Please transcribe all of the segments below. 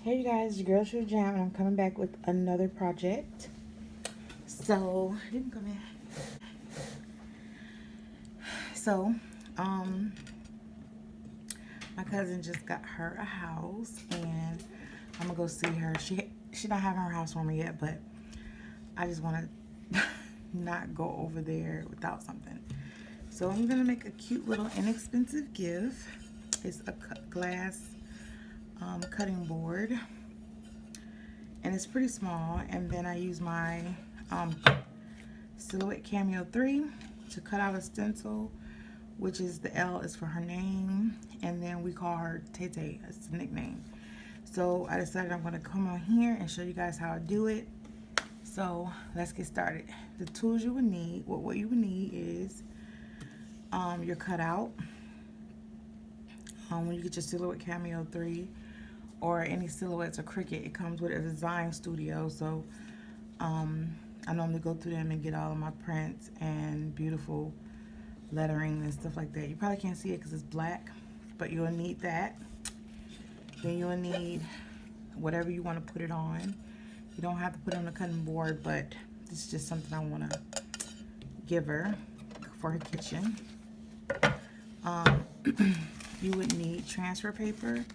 Hey you guys, your girl True Jam, and I'm coming back with another project. So you can come in. So, um, my cousin just got her a house, and I'm gonna go see her. She not having her housewarming yet, but I just want to not go over there without something. So I'm gonna make a cute little inexpensive gift. It's a glass cutting board, and it's pretty small. And then I use my Silhouette Cameo 3 to cut out a stencil, which is the L is for her name, and then we call her Tay. That's the nickname. So I decided I'm going to come on here and show you guys how I do it. So let's get started. The tools you would need, what you would need is your cutout. When you get your Silhouette Cameo 3 or any Silhouettes or Cricut, it comes with a design studio. So I normally go through them and get all of my prints and beautiful lettering and stuff like that. You probably can't see it because it's black, but you'll need that. Then you'll need whatever you want to put it on. You don't have to put it on the cutting board, but this is just something I want to give her for her kitchen. You would need transfer paper.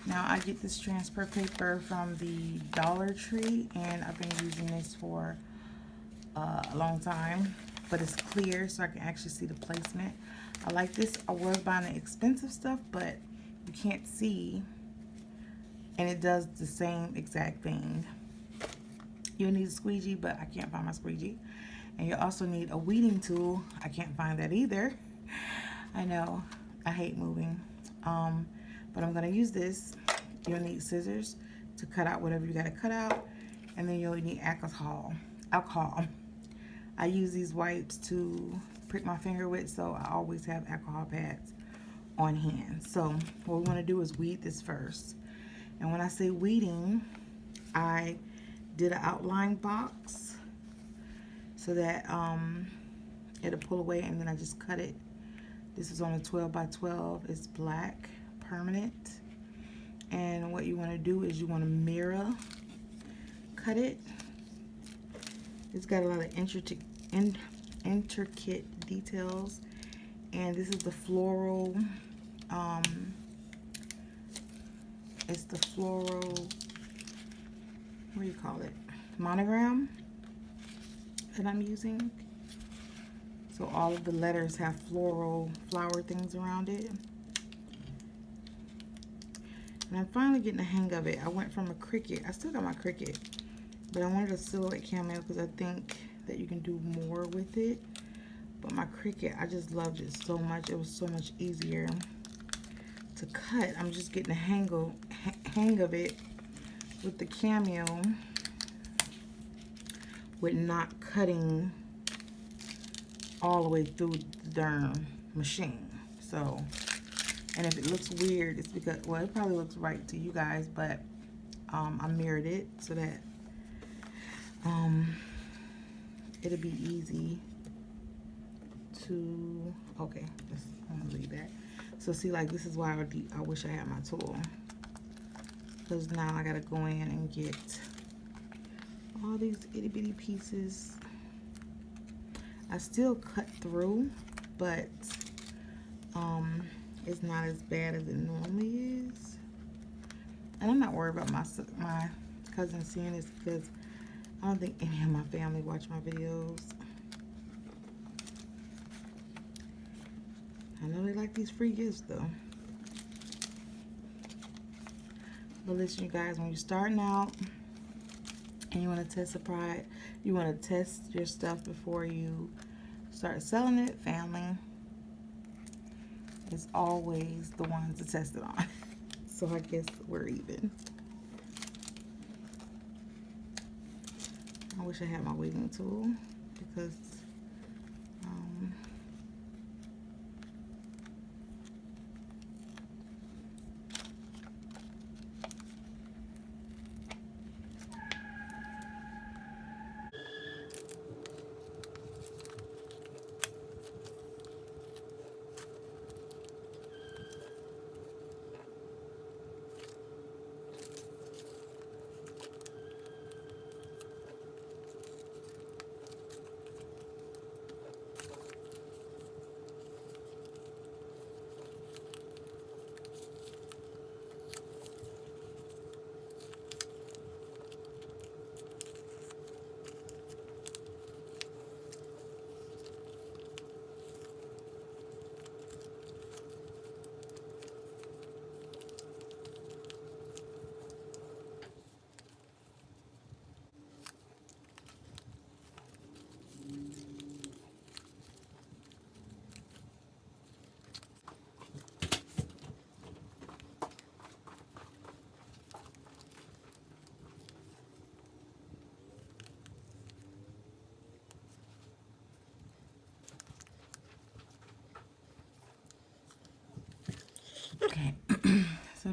Now I get this transfer paper from the Dollar Tree, and I've been using this for a long time, but it's clear so I can actually see the placement. I like this. I was buying the expensive stuff, but you can't see, and it does the same exact thing. You'll need a squeegee, but I can't find my squeegee. And you also need a weeding tool. I can't find that either. I know, I hate moving. But I'm gonna use this. You'll need scissors to cut out whatever you gotta cut out, and then you'll need alcohol. I use these wipes to prick my finger with, so I always have alcohol pads on hand. So what we want to do is weed this first. And when I say weeding, I did an outline box so that it'll pull away, and then I just cut it. This is on a 12 by 12. It's black, permanent. And what you want to do is you want to mirror cut it. It's got a lot of intricate details, and this is the floral. It's the floral. What do you call it? Monogram that I'm using. So all of the letters have floral flower things around it. And I'm finally getting the hang of it. I went from a Cricut. I still got my Cricut, but I wanted a Silhouette Cameo because I think that you can do more with it. But my Cricut, I just loved it so much. It was so much easier to cut. I'm just getting the hang of it with the Cameo, with not cutting all the way through the darn machine. So, and if it looks weird, it's because, well, it probably looks right to you guys, but I mirrored it so that it'll be easy to, okay, I'm gonna leave that. So see, like, this is why I wish I had my tool, because now I gotta go in and get all these itty bitty pieces. I still cut through, but it's not as bad as it normally is. And I'm not worried about my cousin seeing this, because I don't think any of my family watch my videos. I know they like these free gifts though. But listen, you guys, when you're starting out and you want to test you want to test your stuff before you start selling it, family is always the ones to test it on. So I guess we're even. I wish I had my weeding tool, because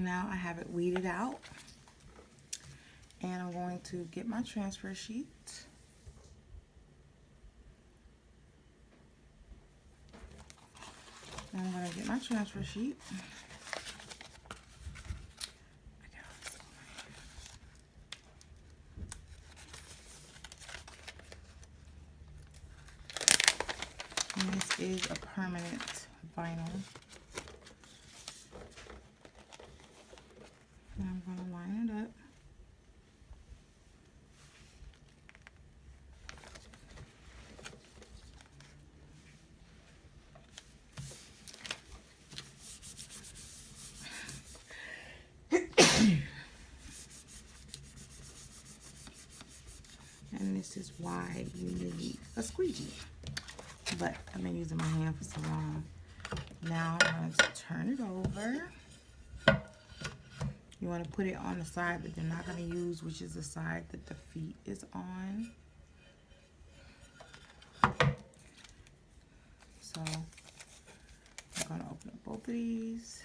now I have it weeded out. And I'm going to get my transfer sheet. I'm going to get my transfer sheet. And this is a permanent vinyl. And I'm going to line it up. And this is why you need a squeegee. But I've been using my hand for so long. Now I'm going to turn it over. You want to put it on the side that you're not going to use, which is the side that the feet is on. So I'm going to open up both of these.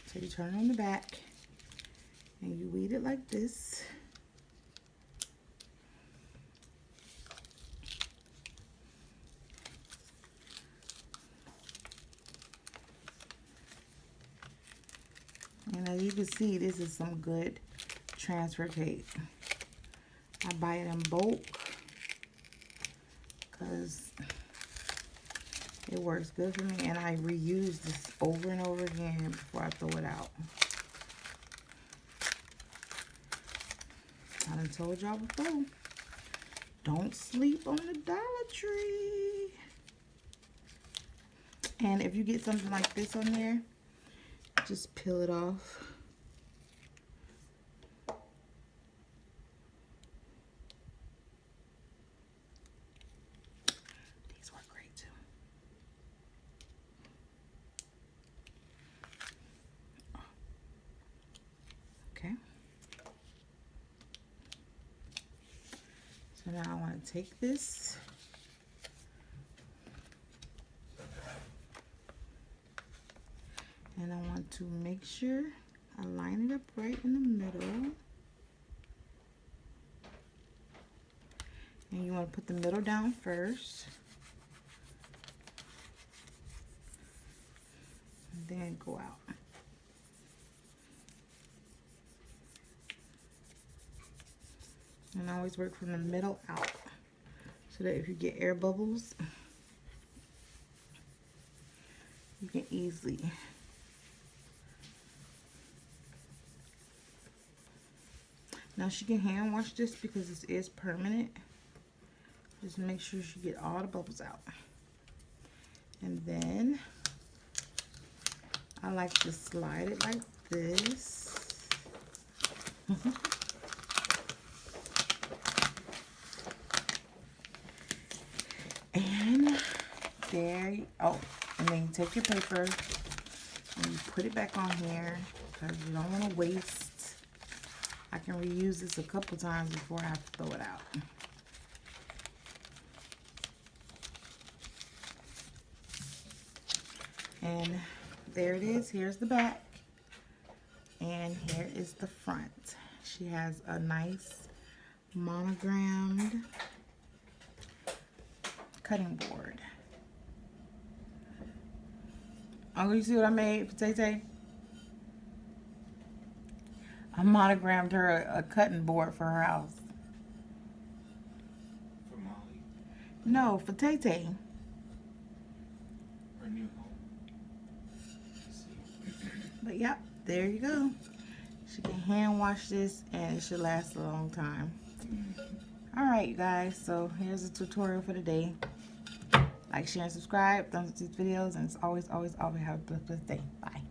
So you turn on the back and you weed it like this. And as you can see, this is some good transfer tape. I buy it in bulk because it works good for me, and I reuse this over and over again before I throw it out. I done told y'all before, don't sleep on the Dollar Tree. And if you get something like this on there, just peel it off. These work great too. Okay. So now I want to take this. And I want to make sure I line it up right in the middle. And you want to put the middle down first. And then go out. And I always work from the middle out, so that if you get air bubbles, you can easily now she can hand wash this because this is permanent. Just make sure she get all the bubbles out. And then I like to slide it like this. And there you, oh, and then you take your paper and you put it back on here because you don't want to waste. I can reuse this a couple times before I have to throw it out. And there it is. Here's the back. And here is the front. She has a nice monogrammed cutting board. Oh, you see what I made for Tay Tay? I monogrammed her a cutting board for her house. For Molly? No, for Tay Tay. Her new home. But yep, there you go. She can hand wash this and it should last a long time. Alright, you guys, so here's a tutorial for the day. Like, share, and subscribe. Thumbs up these videos, and as always, always, always have a blessed day. Bye.